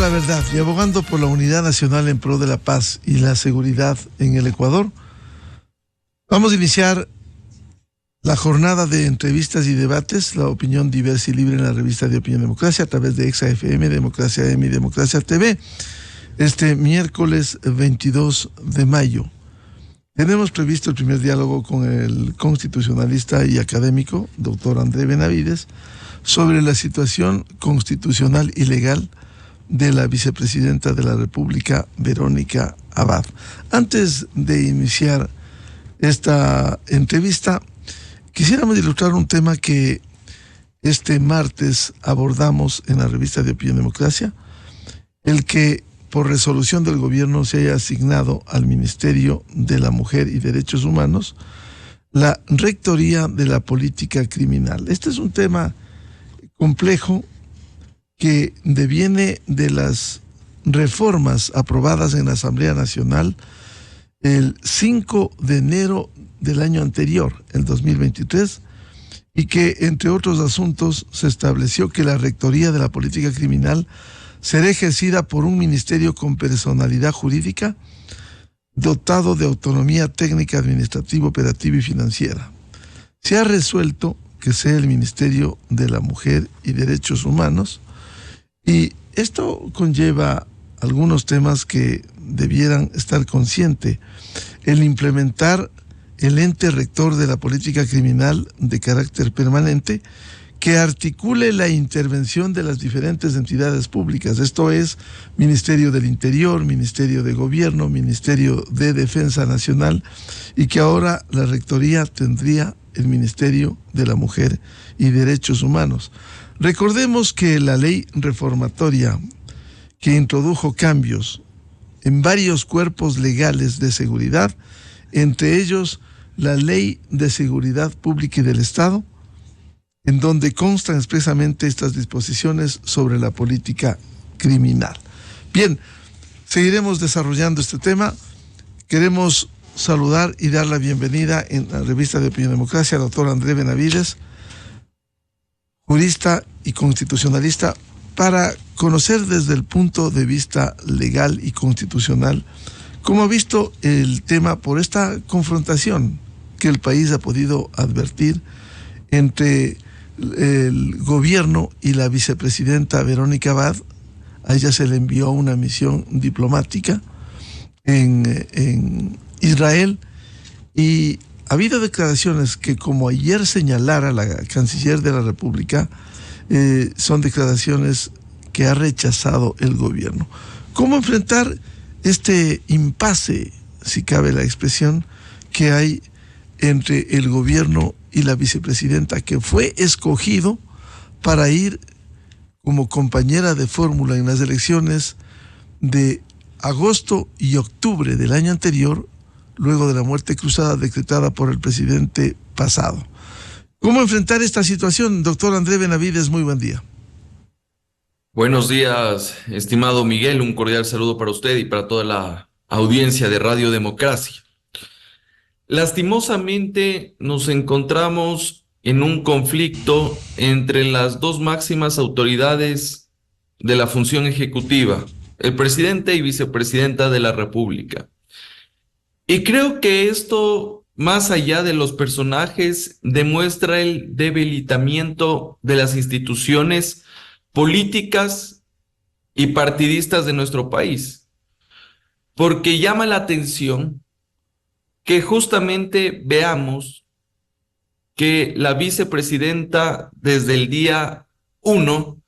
la verdad y abogando por la unidad nacional en pro de la paz y la seguridad en el Ecuador, vamos a iniciar la jornada de entrevistas y debates, la opinión diversa y libre en la revista de Opinión Democracia a través de Exa FM, Democracia M y Democracia TV, este miércoles 22 de mayo. Tenemos previsto el primer diálogo con el constitucionalista y académico, doctor André Benavides, sobre la situación constitucional y legal de la vicepresidenta de la República, Verónica Abad. Antes de iniciar esta entrevista, quisiéramos ilustrar un tema que este martes abordamos en la revista de Opinión Democracia, el que por resolución del gobierno se haya asignado al Ministerio de la Mujer y Derechos Humanos la rectoría de la política criminal. Este es un tema complejo que deviene de las reformas aprobadas en la Asamblea Nacional el 5 de enero del año anterior, el 2023, y que, entre otros asuntos, se estableció que la rectoría de la política criminal será ejercida por un ministerio con personalidad jurídica dotado de autonomía técnica, administrativa, operativa y financiera. Se ha resuelto que sea el Ministerio de la Mujer y Derechos Humanos, y esto conlleva algunos temas que debieran estar consciente. El implementar el ente rector de la política criminal de carácter permanente que articule la intervención de las diferentes entidades públicas. Esto es Ministerio del Interior, Ministerio de Gobierno, Ministerio de Defensa Nacional, y que ahora la rectoría tendría el Ministerio de la Mujer y Derechos Humanos. Recordemos que la ley reformatoria que introdujo cambios en varios cuerpos legales de seguridad, entre ellos la Ley de Seguridad Pública y del Estado, en donde constan expresamente estas disposiciones sobre la política criminal. Bien, seguiremos desarrollando este tema. Queremos saludar y dar la bienvenida en la revista de Opinión Democracia al doctor André Benavides, jurista y constitucionalista, para conocer desde el punto de vista legal y constitucional cómo ha visto el tema por esta confrontación que el país ha podido advertir entre el gobierno y la vicepresidenta Verónica Abad. A ella se le envió una misión diplomática en Israel, y ha habido declaraciones que, como ayer señalara la canciller de la República, son declaraciones que ha rechazado el gobierno. ¿Cómo enfrentar este impasse, si cabe la expresión, que hay entre el gobierno y la vicepresidenta, que fue escogido para ir como compañera de fórmula en las elecciones de agosto y octubre del año anterior, luego de la muerte cruzada decretada por el presidente pasado? ¿Cómo enfrentar esta situación? Doctor André Benavides, muy buen día. Buenos días, estimado Miguel, un cordial saludo para usted y para toda la audiencia de Radio Democracia. Lastimosamente nos encontramos en un conflicto entre las dos máximas autoridades de la función ejecutiva, el presidente y vicepresidenta de la República. Y creo que esto, más allá de los personajes, demuestra el debilitamiento de las instituciones políticas y partidistas de nuestro país, porque llama la atención que justamente veamos que la vicepresidenta desde el día 1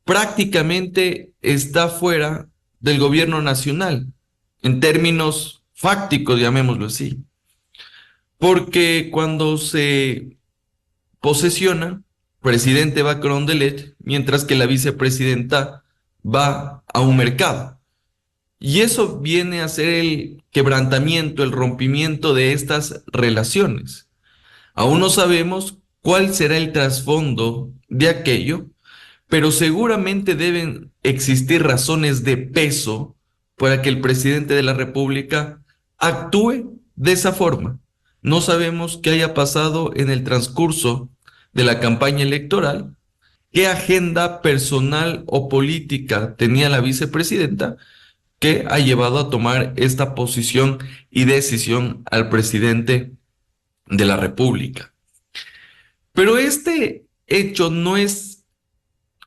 prácticamente está fuera del gobierno nacional, en términos fácticos, llamémoslo así, porque cuando se posesiona, presidente va a Carondelet, mientras que la vicepresidenta va a un mercado. Y eso viene a ser el quebrantamiento, el rompimiento de estas relaciones. Aún no sabemos cuál será el trasfondo de aquello, pero seguramente deben existir razones de peso para que el presidente de la República actúe de esa forma. No sabemos qué haya pasado en el transcurso de la campaña electoral, qué agenda personal o política tenía la vicepresidenta que ha llevado a tomar esta posición y decisión al presidente de la República. Pero este hecho no es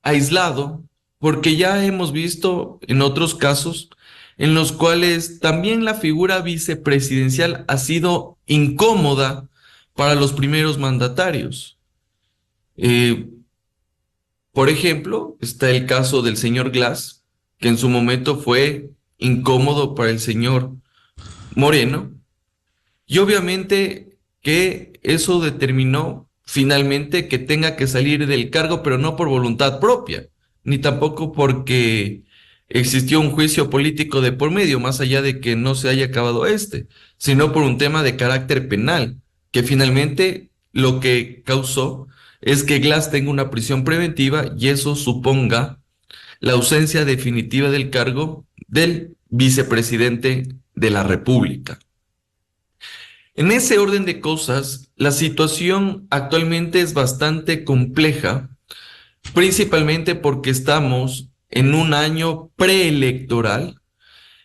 aislado, porque ya hemos visto en otros casos en los cuales también la figura vicepresidencial ha sido incómoda para los primeros mandatarios. Eh, por ejemplo, está el caso del señor Glass, que en su momento fue incómodo para el señor Moreno, y obviamente que eso determinó finalmente que tenga que salir del cargo, pero no por voluntad propia, ni tampoco porque existió un juicio político de por medio, más allá de que no se haya acabado sino por un tema de carácter penal, que finalmente lo que causó es que Glass tenga una prisión preventiva y eso suponga la ausencia definitiva del cargo del vicepresidente de la República. En ese orden de cosas, la situación actualmente es bastante compleja, principalmente porque estamos en un año preelectoral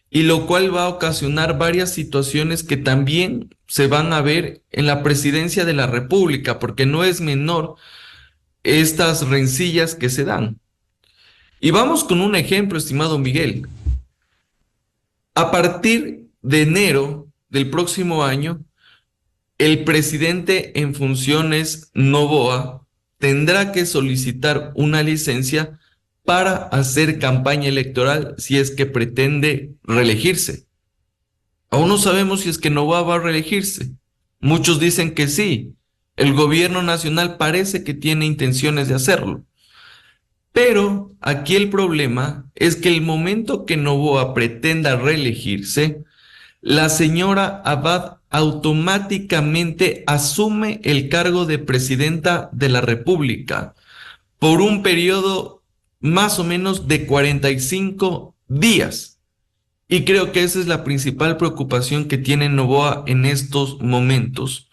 y lo cual va a ocasionar varias situaciones que también se van a ver en la presidencia de la República, porque no es menor estas rencillas que se dan. Y vamos con un ejemplo, estimado Miguel. A partir de enero del próximo año, el presidente en funciones Noboa tendrá que solicitar una licencia para hacer campaña electoral si es que pretende reelegirse. Aún no sabemos si es que Noboa va a reelegirse. Muchos dicen que sí. El gobierno nacional parece que tiene intenciones de hacerlo. Pero aquí el problema es que el momento que Noboa pretenda reelegirse, la señora Abad automáticamente asume el cargo de presidenta de la República por un periodo más o menos de 45 días. Y creo que esa es la principal preocupación que tiene Noboa en estos momentos,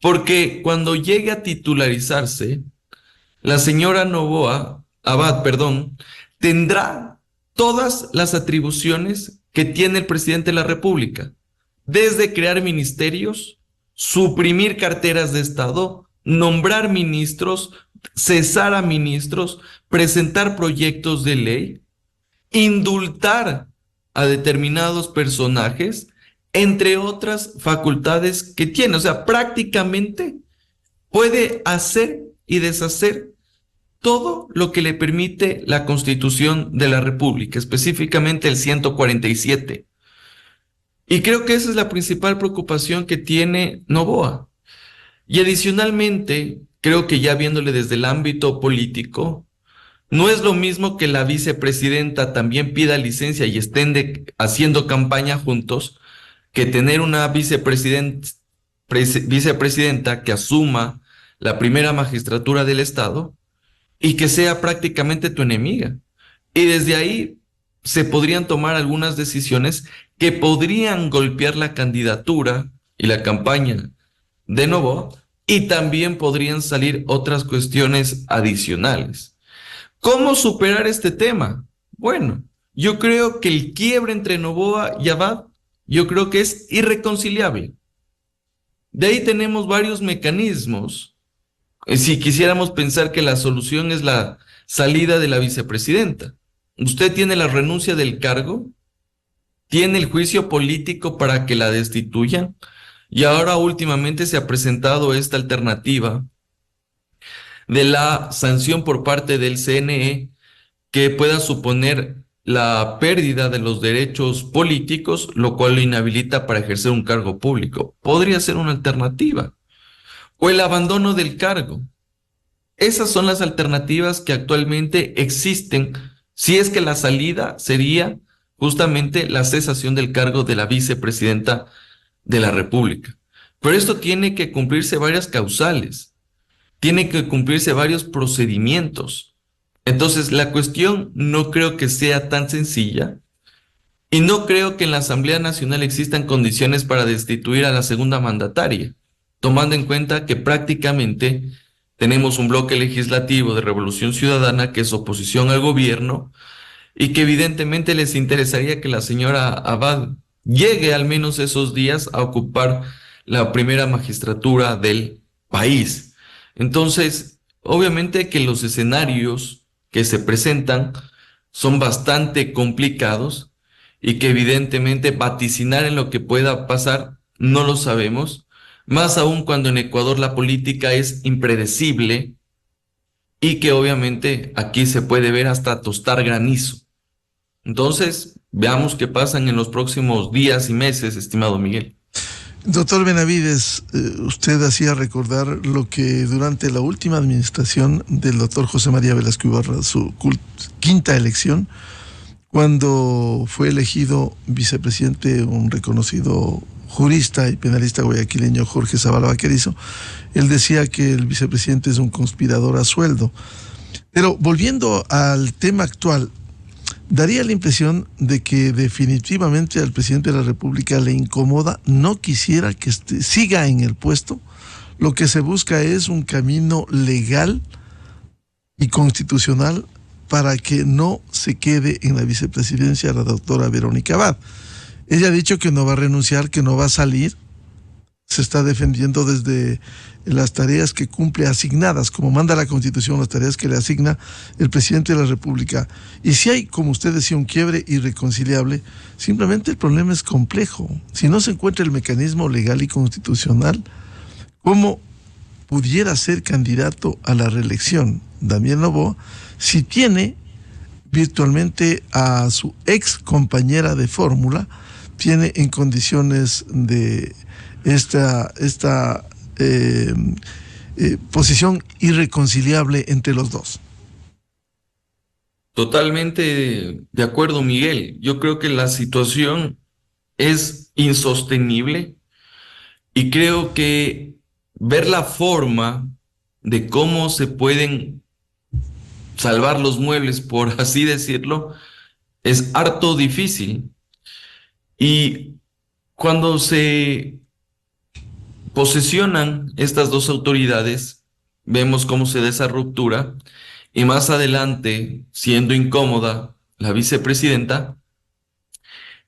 porque cuando llegue a titularizarse, la señora Abad, tendrá todas las atribuciones que tiene el presidente de la República, desde crear ministerios, suprimir carteras de Estado, nombrar ministros, cesar a ministros, presentar proyectos de ley, indultar a determinados personajes, entre otras facultades que tiene. O sea, prácticamente puede hacer y deshacer todo lo que le permite la Constitución de la República, específicamente el 147. Y creo que esa es la principal preocupación que tiene Noboa. Y adicionalmente, creo que ya viéndole desde el ámbito político, no es lo mismo que la vicepresidenta también pida licencia y estén haciendo campaña juntos, que tener una vicepresidenta que asuma la primera magistratura del Estado y que sea prácticamente tu enemiga. Y desde ahí se podrían tomar algunas decisiones que podrían golpear la candidatura y la campaña de Noboa, y también podrían salir otras cuestiones adicionales. ¿Cómo superar este tema? Bueno, yo creo que el quiebre entre Noboa y Abad, yo creo que es irreconciliable. De ahí tenemos varios mecanismos. Si quisiéramos pensar que la solución es la salida de la vicepresidenta. Usted tiene la renuncia del cargo, tiene el juicio político para que la destituyan, y ahora últimamente se ha presentado esta alternativa de la sanción por parte del CNE que pueda suponer la pérdida de los derechos políticos, lo cual lo inhabilita para ejercer un cargo público. Podría ser una alternativa. O el abandono del cargo. Esas son las alternativas que actualmente existen, si es que la salida sería justamente la cesación del cargo de la vicepresidenta de la República. Pero esto tiene que cumplirse varias causales, tiene que cumplirse varios procedimientos. Entonces, la cuestión no creo que sea tan sencilla y no creo que en la Asamblea Nacional existan condiciones para destituir a la segunda mandataria, tomando en cuenta que prácticamente tenemos un bloque legislativo de Revolución Ciudadana que es oposición al gobierno y que evidentemente les interesaría que la señora Abad llegue al menos esos días a ocupar la primera magistratura del país. Entonces, obviamente que los escenarios que se presentan son bastante complicados y que evidentemente vaticinar en lo que pueda pasar no lo sabemos, más aún cuando en Ecuador la política es impredecible y que obviamente aquí se puede ver hasta tostar granizo. Entonces, veamos qué pasan en los próximos días y meses, estimado Miguel. Doctor Benavides, usted hacía recordar lo que durante la última administración del doctor José María Velasco Ibarra, su quinta elección, cuando fue elegido vicepresidente un reconocido jurista y penalista guayaquileño Jorge Zavala Vaquerizo, él decía que el vicepresidente es un conspirador a sueldo. Pero volviendo al tema actual, daría la impresión de que definitivamente al presidente de la República le incomoda, no quisiera que siga en el puesto. Lo que se busca es un camino legal y constitucional para que no se quede en la vicepresidencia la doctora Verónica Abad. Ella ha dicho que no va a renunciar, que no va a salir. Se está defendiendo desde las tareas que cumple asignadas, como manda la Constitución, las tareas que le asigna el presidente de la República. Y si hay, como usted decía, un quiebre irreconciliable, simplemente el problema es complejo. Si no se encuentra el mecanismo legal y constitucional, ¿cómo pudiera ser candidato a la reelección Damián Noboa si tiene virtualmente a su ex compañera de fórmula, tiene en condiciones de esta posición irreconciliable entre los dos? Totalmente de acuerdo, Miguel. Yo creo que la situación es insostenible y creo que ver la forma de cómo se pueden salvar los muebles, por así decirlo, es harto difícil. Y cuando se posesionan estas dos autoridades, vemos cómo se da esa ruptura y más adelante, siendo incómoda la vicepresidenta,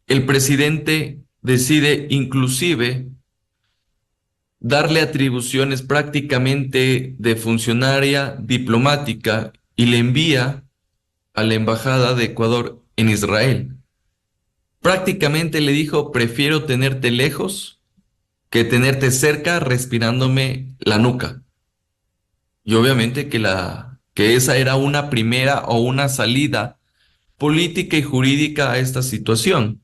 el presidente decide inclusive darle atribuciones prácticamente de funcionaria diplomática y le envía a la embajada de Ecuador en Israel. Prácticamente le dijo: prefiero tenerte lejos que tenerte cerca respirándome la nuca. Y obviamente que esa era una primera o una salida política y jurídica a esta situación.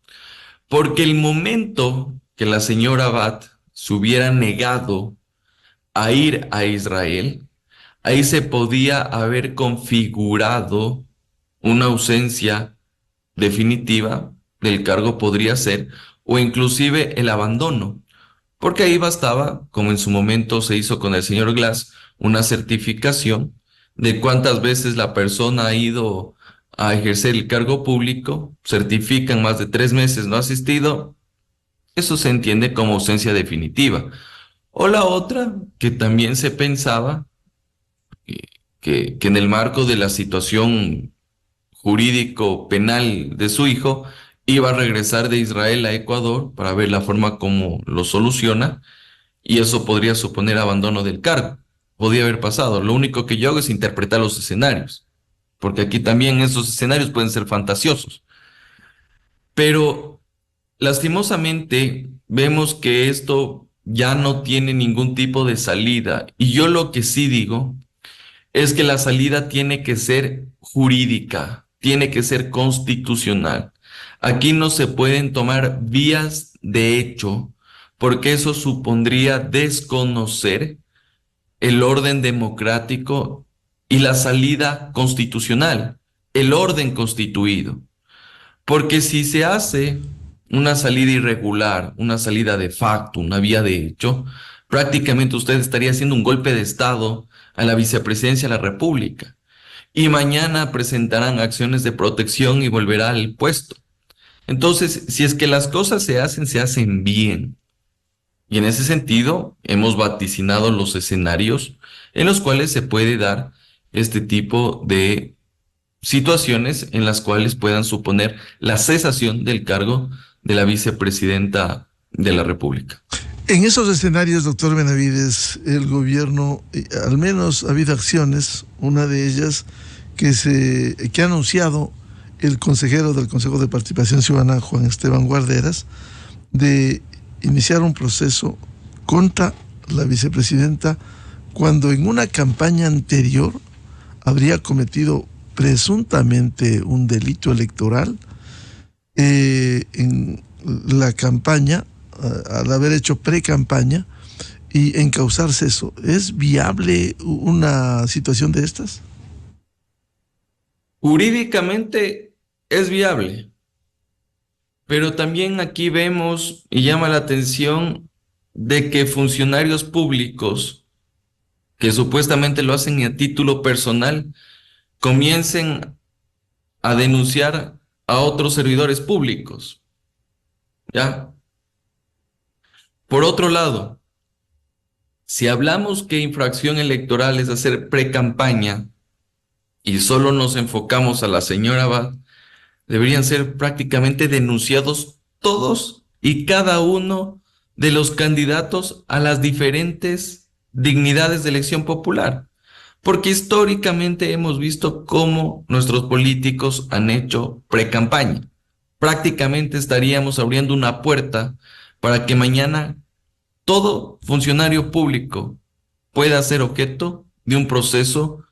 Porque el momento que la señora Abad se hubiera negado a ir a Israel, ahí se podía haber configurado una ausencia definitiva del cargo, podría ser, o inclusive el abandono. Porque ahí bastaba, como en su momento se hizo con el señor Glass, una certificación de cuántas veces la persona ha ido a ejercer el cargo público, certifican más de 3 meses no ha asistido, eso se entiende como ausencia definitiva. O la otra, que también se pensaba que en el marco de la situación jurídico-penal de su hijo, iba a regresar de Israel a Ecuador para ver la forma como lo soluciona, y eso podría suponer abandono del cargo. Podría haber pasado. Lo único que yo hago es interpretar los escenarios, porque aquí también esos escenarios pueden ser fantasiosos. Pero lastimosamente vemos que esto ya no tiene ningún tipo de salida, y yo lo que sí digo es que la salida tiene que ser jurídica, tiene que ser constitucional. Aquí no se pueden tomar vías de hecho, porque eso supondría desconocer el orden democrático y la salida constitucional, el orden constituido. Porque si se hace una salida irregular, una salida de facto, una vía de hecho, prácticamente usted estaría haciendo un golpe de Estado a la vicepresidencia de la República. Y mañana presentarán acciones de protección y volverá al puesto. Entonces, si es que las cosas se hacen bien, Y en ese sentido, hemos vaticinado los escenarios en los cuales se puede dar este tipo de situaciones en las cuales puedan suponer la cesación del cargo de la vicepresidenta de la República. En esos escenarios, doctor Benavides, el gobierno, al menos ha habido acciones, una de ellas que ha anunciado el consejero del Consejo de Participación Ciudadana, Juan Esteban Guarderas, de iniciar un proceso contra la vicepresidenta cuando en una campaña anterior habría cometido presuntamente un delito electoral en la campaña, al haber hecho pre-campaña y encauzarse eso. ¿Es viable una situación de estas? Jurídicamente es viable, pero también aquí vemos y llama la atención de que funcionarios públicos que supuestamente lo hacen a título personal comiencen a denunciar a otros servidores públicos, ¿ya? Por otro lado, si hablamos que infracción electoral es hacer pre-campaña y solo nos enfocamos a la señora Abad, deberían ser prácticamente denunciados todos y cada uno de los candidatos a las diferentes dignidades de elección popular. Porque históricamente hemos visto cómo nuestros políticos han hecho pre-campaña. Prácticamente estaríamos abriendo una puerta para que mañana todo funcionario público pueda ser objeto de un proceso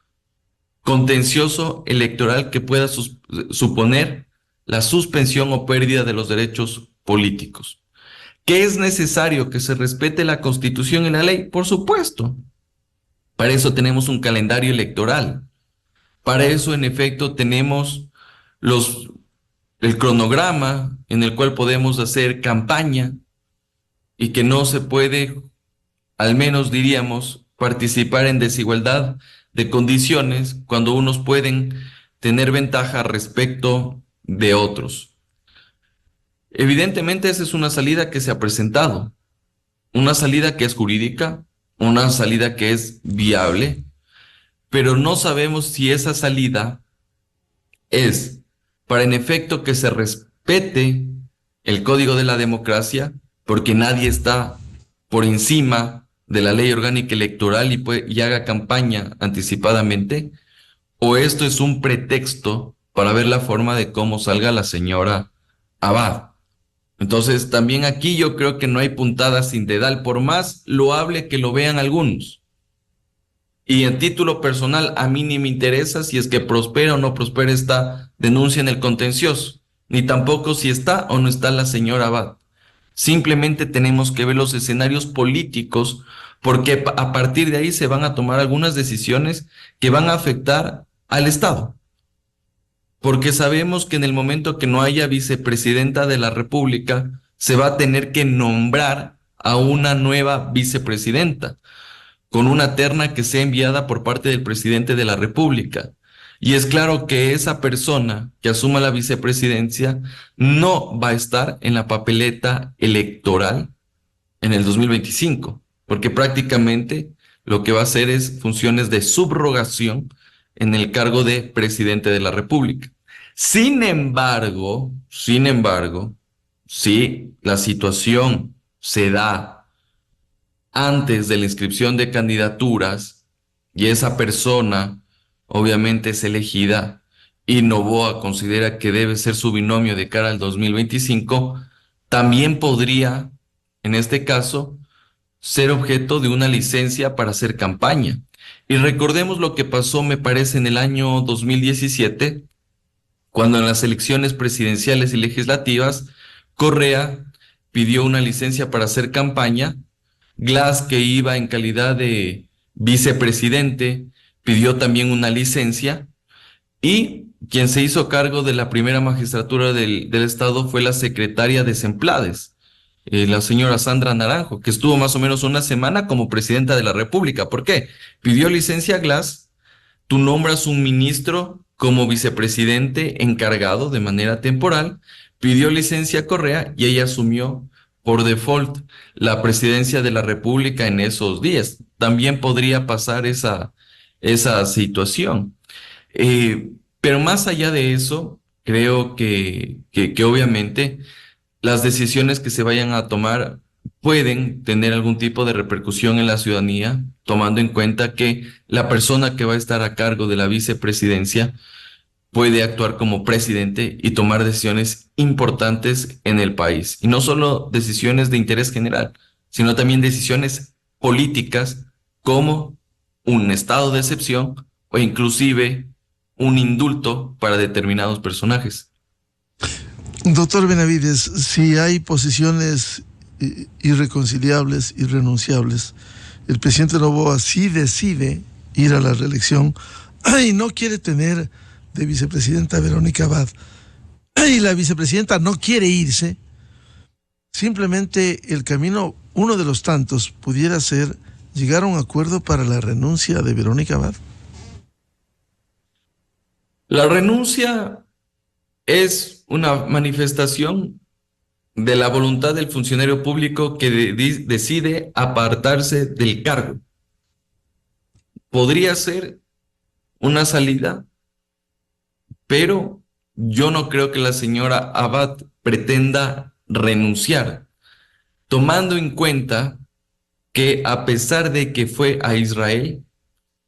contencioso electoral que pueda suponer la suspensión o pérdida de los derechos políticos. ¿Que es necesario que se respete la Constitución y la ley? Por supuesto. Para eso tenemos un calendario electoral. Para eso, en efecto, tenemos el cronograma en el cual podemos hacer campaña y que no se puede, al menos diríamos, participar en desigualdad de condiciones cuando unos pueden tener ventaja respecto de otros. Evidentemente, esa es una salida que se ha presentado, una salida que es jurídica, una salida que es viable, pero no sabemos si esa salida es para en efecto que se respete el código de la democracia, porque nadie está por encima de la ley orgánica electoral y haga campaña anticipadamente, o esto es un pretexto para ver la forma de cómo salga la señora Abad. Entonces, también aquí yo creo que no hay puntada sin dedal, por más loable que lo vean algunos. Y en título personal, a mí ni me interesa si es que prospera o no prospera esta denuncia en el contencioso, ni tampoco si está o no está la señora Abad. Simplemente tenemos que ver los escenarios políticos, porque a partir de ahí se van a tomar algunas decisiones que van a afectar al Estado. Porque sabemos que en el momento que no haya vicepresidenta de la República, se va a tener que nombrar a una nueva vicepresidenta, con una terna que sea enviada por parte del presidente de la República. Y es claro que esa persona que asuma la vicepresidencia no va a estar en la papeleta electoral en el 2025, porque prácticamente lo que va a hacer es funciones de subrogación en el cargo de presidente de la República. Sin embargo, si la situación se da antes de la inscripción de candidaturas y esa persona obviamente es elegida y Noboa considera que debe ser su binomio de cara al 2025, también podría, en este caso, ser objeto de una licencia para hacer campaña. Y recordemos lo que pasó, me parece, en el año 2017, cuando en las elecciones presidenciales y legislativas, Correa pidió una licencia para hacer campaña. Glass, que iba en calidad de vicepresidente, pidió también una licencia, y quien se hizo cargo de la primera magistratura del Estado fue la secretaria de Semplades, la señora Sandra Naranjo, que estuvo más o menos una semana como presidenta de la República. ¿Por qué? Pidió licencia a Glass, tú nombras un ministro como vicepresidente encargado de manera temporal, pidió licencia a Correa y ella asumió por default la presidencia de la República en esos días. También podría pasar esa situación. Pero más allá de eso, creo que obviamente las decisiones que se vayan a tomar pueden tener algún tipo de repercusión en la ciudadanía, tomando en cuenta que la persona que va a estar a cargo de la vicepresidencia puede actuar como presidente y tomar decisiones importantes en el país. Y no solo decisiones de interés general, sino también decisiones políticas como un estado de excepción o inclusive un indulto para determinados personajes. Doctor Benavides, si hay posiciones irreconciliables, irrenunciables, el presidente Noboa sí decide ir a la reelección y no quiere tener de vicepresidenta a Verónica Abad, y la vicepresidenta no quiere irse, simplemente el camino, uno de los tantos, pudiera ser llegar a un acuerdo para la renuncia de Verónica Abad. La renuncia es una manifestación de la voluntad del funcionario público que decide apartarse del cargo. Podría ser una salida, pero yo no creo que la señora Abad pretenda renunciar, tomando en cuenta que a pesar de que fue a Israel,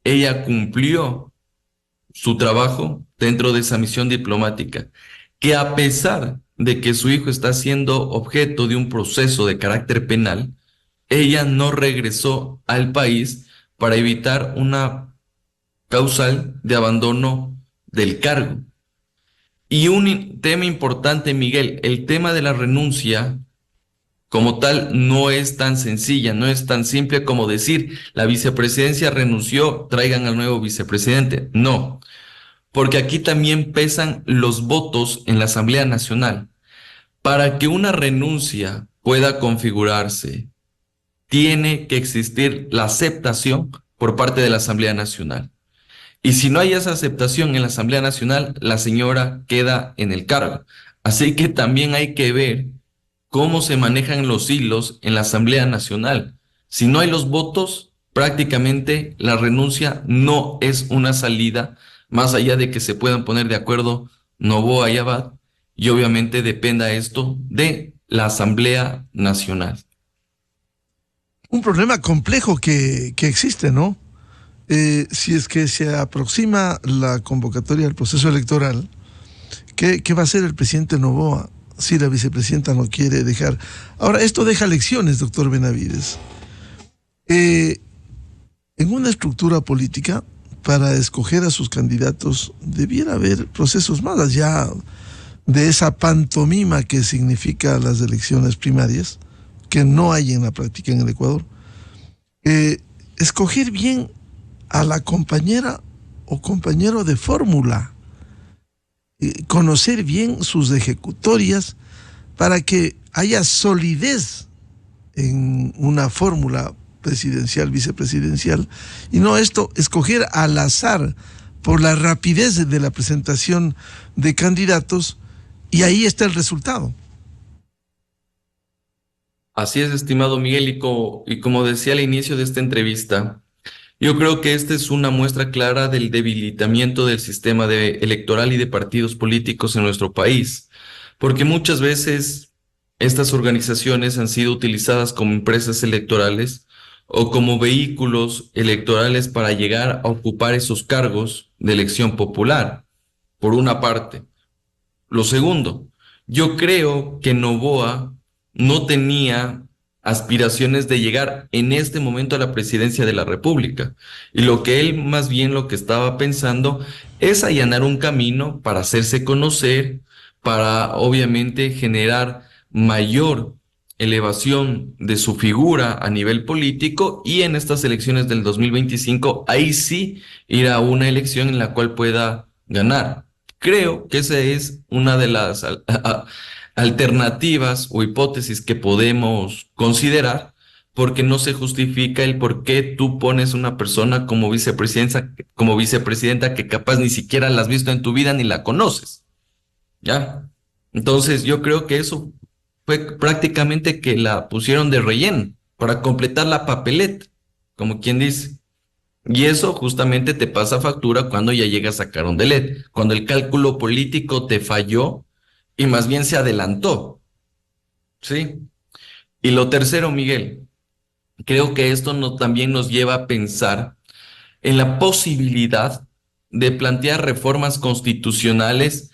ella cumplió su trabajo dentro de esa misión diplomática, que a pesar de que su hijo está siendo objeto de un proceso de carácter penal, ella no regresó al país para evitar una causal de abandono del cargo. Y un tema importante, Miguel, el tema de la renuncia como tal no es tan sencilla, no es tan simple como decir la vicepresidencia renunció, traigan al nuevo vicepresidente. No, porque aquí también pesan los votos en la Asamblea Nacional. Para que una renuncia pueda configurarse, tiene que existir la aceptación por parte de la Asamblea Nacional. Y si no hay esa aceptación en la Asamblea Nacional, la señora queda en el cargo. Así que también hay que ver cómo se manejan los hilos en la Asamblea Nacional. Si no hay los votos, prácticamente la renuncia no es una salida, más allá de que se puedan poner de acuerdo Noboa y Abad, y obviamente dependa esto de la Asamblea Nacional. Un problema complejo que existe, ¿no? Si es que se aproxima la convocatoria del proceso electoral, ¿qué va a hacer el presidente Noboa si la vicepresidenta no quiere dejar? Ahora, esto deja lecciones, doctor Benavides. En una estructura política, para escoger a sus candidatos, debiera haber procesos más allá de esa pantomima que significa las elecciones primarias, que no hay en la práctica en el Ecuador. Escoger bien a la compañera o compañero de fórmula, conocer bien sus ejecutorias para que haya solidez en una fórmula presidencial, vicepresidencial, y no esto, escoger al azar por la rapidez de la presentación de candidatos, y ahí está el resultado. Así es, estimado Miguel, y como decía al inicio de esta entrevista, yo creo que esta es una muestra clara del debilitamiento del sistema electoral y de partidos políticos en nuestro país, porque muchas veces estas organizaciones han sido utilizadas como empresas electorales o como vehículos electorales para llegar a ocupar esos cargos de elección popular, por una parte. Lo segundo, yo creo que Noboa no tenía aspiraciones de llegar en este momento a la presidencia de la República. Y lo que él más bien lo que estaba pensando es allanar un camino para hacerse conocer, para obviamente generar mayor elevación de su figura a nivel político y en estas elecciones del 2025, ahí sí ir a una elección en la cual pueda ganar. Creo que esa es una de las alternativas o hipótesis que podemos considerar, porque no se justifica el por qué tú pones una persona como vicepresidenta que capaz ni siquiera la has visto en tu vida ni la conoces, ¿ya? Entonces yo creo que eso fue prácticamente que la pusieron de relleno para completar la papeleta, como quien dice. Y eso justamente te pasa factura cuando ya llega a sacar un delete, cuando el cálculo político te falló y más bien se adelantó, ¿sí? Y lo tercero, Miguel, creo que esto también nos lleva a pensar en la posibilidad de plantear reformas constitucionales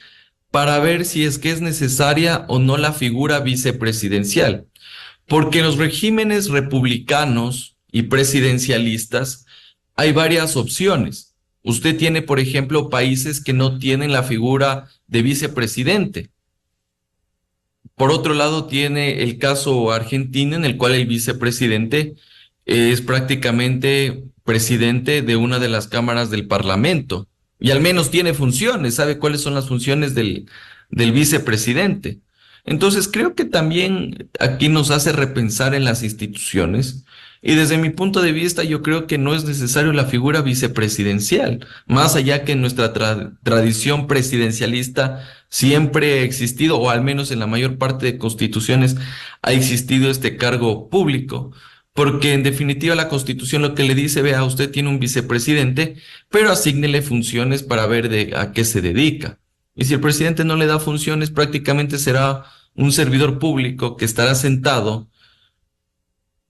para ver si es que es necesaria o no la figura vicepresidencial. Porque en los regímenes republicanos y presidencialistas hay varias opciones. Usted tiene, por ejemplo, países que no tienen la figura de vicepresidente. Por otro lado, tiene el caso argentino en el cual el vicepresidente es prácticamente presidente de una de las cámaras del Parlamento y al menos tiene funciones, sabe cuáles son las funciones del vicepresidente. Entonces, creo que también aquí nos hace repensar en las instituciones y desde mi punto de vista yo creo que no es necesario la figura vicepresidencial, más allá que en nuestra tradición presidencialista siempre ha existido, o al menos en la mayor parte de constituciones ha existido este cargo público. Porque en definitiva la Constitución lo que le dice, vea, usted tiene un vicepresidente, pero asígnele funciones para ver a qué se dedica. Y si el presidente no le da funciones, prácticamente será un servidor público que estará sentado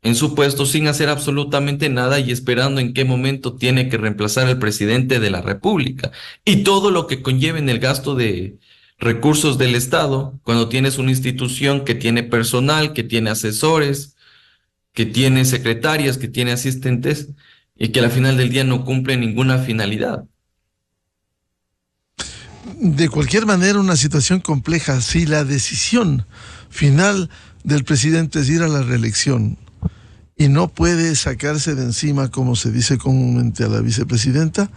en su puesto sin hacer absolutamente nada y esperando en qué momento tiene que reemplazar al presidente de la República. Y todo lo que conlleve en el gasto de recursos del Estado, cuando tienes una institución que tiene personal, que tiene asesores, que tiene secretarias, que tiene asistentes y que al final del día no cumple ninguna finalidad. De cualquier manera, una situación compleja. Si la decisión final del presidente es ir a la reelección y no puede sacarse de encima, como se dice comúnmente, a la vicepresidenta,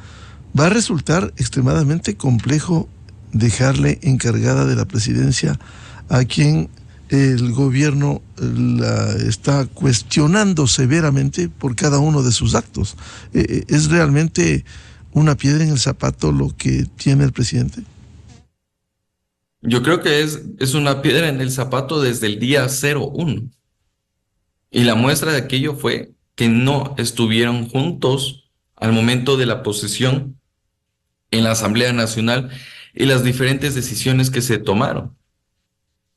va a resultar extremadamente complejo dejarle encargada de la presidencia a quien el gobierno la está cuestionando severamente por cada uno de sus actos. ¿Es realmente una piedra en el zapato lo que tiene el presidente? Yo creo que es una piedra en el zapato desde el día 01. Y la muestra de aquello fue que no estuvieron juntos al momento de la posesión en la Asamblea Nacional y las diferentes decisiones que se tomaron.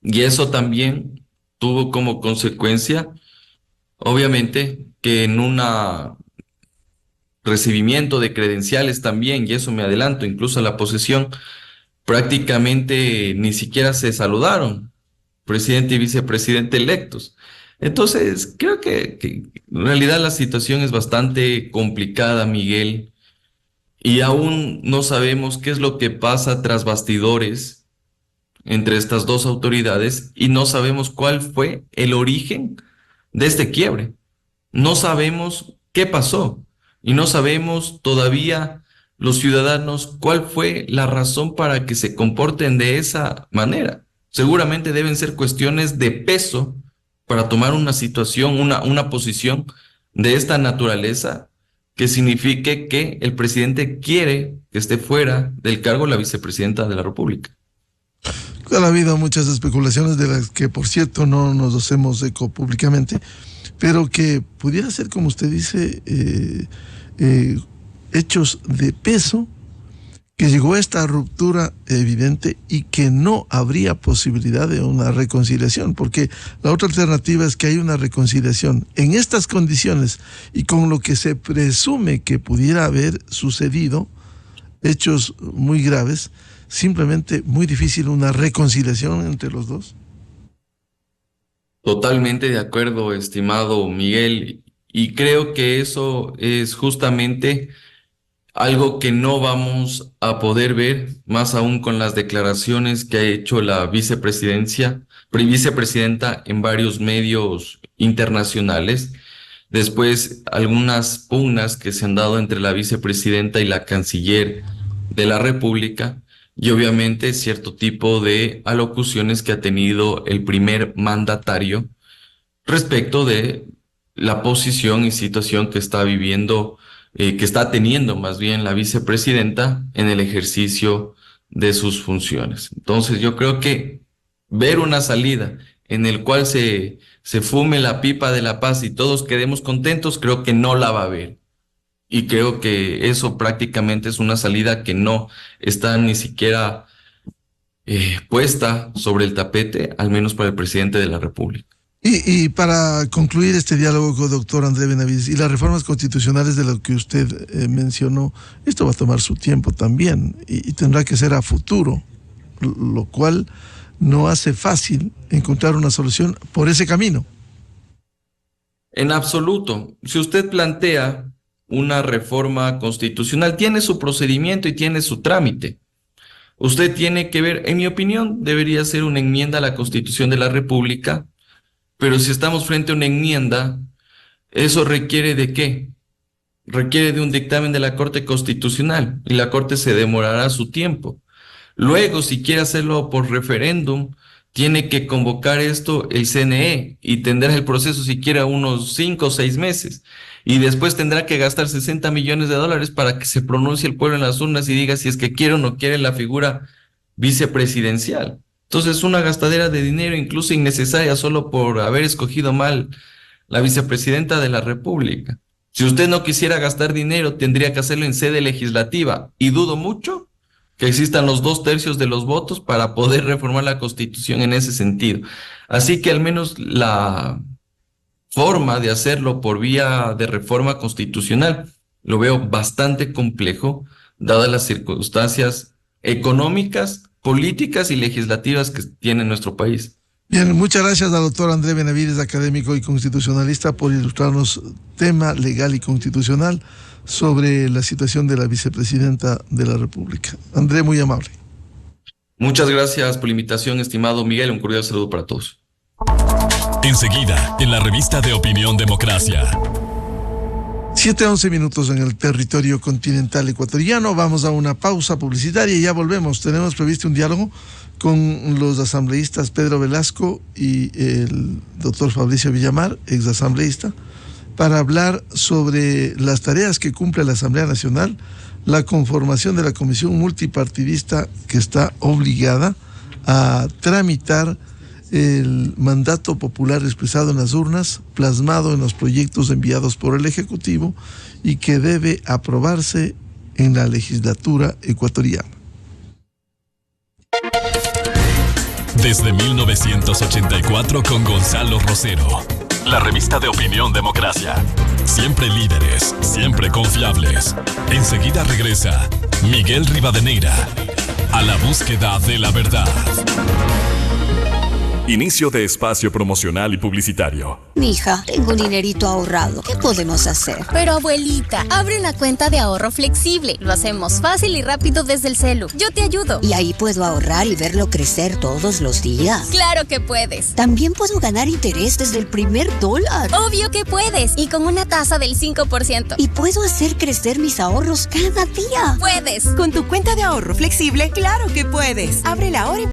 Y eso también tuvo como consecuencia, obviamente, que en un recibimiento de credenciales también, y eso me adelanto, incluso a la posesión, prácticamente ni siquiera se saludaron, presidente y vicepresidente electos. Entonces, creo que en realidad la situación es bastante complicada, Miguel, y aún no sabemos qué es lo que pasa tras bastidores entre estas dos autoridades y no sabemos cuál fue el origen de este quiebre. No sabemos qué pasó y no sabemos todavía los ciudadanos cuál fue la razón para que se comporten de esa manera. Seguramente deben ser cuestiones de peso para tomar una situación, una posición de esta naturaleza que signifique que el presidente quiere que esté fuera del cargo la vicepresidenta de la República. Ha habido muchas especulaciones de las que, por cierto, no nos hacemos eco públicamente, pero que pudiera ser, como usted dice, hechos de peso, que llegó a esta ruptura evidente y que no habría posibilidad de una reconciliación, porque la otra alternativa es que hay una reconciliación en estas condiciones y con lo que se presume que pudiera haber sucedido, hechos muy graves, simplemente muy difícil una reconciliación entre los dos. Totalmente de acuerdo, estimado Miguel, y creo que eso es justamente algo que no vamos a poder ver, más aún con las declaraciones que ha hecho la vicepresidenta en varios medios internacionales. Después, algunas pugnas que se han dado entre la vicepresidenta y la canciller de la República, y obviamente cierto tipo de alocuciones que ha tenido el primer mandatario respecto de la posición y situación que está viviendo, que está teniendo más bien la vicepresidenta en el ejercicio de sus funciones. Entonces yo creo que ver una salida en el cual se fume la pipa de la paz y todos quedemos contentos, creo que no la va a haber. Y creo que eso prácticamente es una salida que no está ni siquiera puesta sobre el tapete, al menos para el presidente de la República. Y para concluir este diálogo con el doctor André Benavides, y las reformas constitucionales de lo que usted mencionó, esto va a tomar su tiempo también y tendrá que ser a futuro, lo cual no hace fácil encontrar una solución por ese camino. En absoluto. Si usted plantea una reforma constitucional, tiene su procedimiento y tiene su trámite. Usted tiene que ver, en mi opinión, debería ser una enmienda a la Constitución de la República, pero si estamos frente a una enmienda, ¿eso requiere de qué? Requiere de un dictamen de la Corte Constitucional y la Corte se demorará su tiempo. Luego, si quiere hacerlo por referéndum, tiene que convocar esto el CNE y tendrá el proceso siquiera unos 5 o 6 meses. Y después tendrá que gastar 60 millones de dólares para que se pronuncie el pueblo en las urnas y diga si es que quiere o no quiere la figura vicepresidencial. Entonces es una gastadera de dinero incluso innecesaria solo por haber escogido mal la vicepresidenta de la República. Si usted no quisiera gastar dinero, tendría que hacerlo en sede legislativa. Y dudo mucho que existan los 2/3 de los votos para poder reformar la Constitución en ese sentido. Así que al menos la forma de hacerlo por vía de reforma constitucional lo veo bastante complejo, dadas las circunstancias económicas, políticas y legislativas que tiene nuestro país. Bien, muchas gracias al doctor André Benavides, académico y constitucionalista, por ilustrarnos tema legal y constitucional sobre la situación de la vicepresidenta de la República. André, muy amable. Muchas gracias por la invitación, estimado Miguel. Un cordial saludo para todos. Enseguida, en la revista de Opinión Democracia. 7:11 en el territorio continental ecuatoriano. Vamos a una pausa publicitaria y ya volvemos. Tenemos previsto un diálogo con los asambleístas Pedro Velasco y el doctor Fabricio Villamar, exasambleísta, para hablar sobre las tareas que cumple la Asamblea Nacional, la conformación de la comisión multipartidista que está obligada a tramitar el mandato popular expresado en las urnas, plasmado en los proyectos enviados por el Ejecutivo y que debe aprobarse en la legislatura ecuatoriana. Desde 1984 con Gonzalo Rosero. La revista de Opinión Democracia. Siempre líderes, siempre confiables. Enseguida regresa Miguel Rivadeneira a la búsqueda de la verdad. Inicio de espacio promocional y publicitario. Mija, tengo un dinerito ahorrado. ¿Qué podemos hacer? Pero abuelita, abre una cuenta de ahorro flexible. Lo hacemos fácil y rápido desde el celu. Yo te ayudo. ¿Y ahí puedo ahorrar y verlo crecer todos los días? ¡Claro que puedes! También puedo ganar interés desde el primer dólar. ¡Obvio que puedes! Y con una tasa del 5%. ¿Y puedo hacer crecer mis ahorros cada día? ¡Puedes! Con tu cuenta de ahorro flexible, claro que puedes. Ábrela ahora y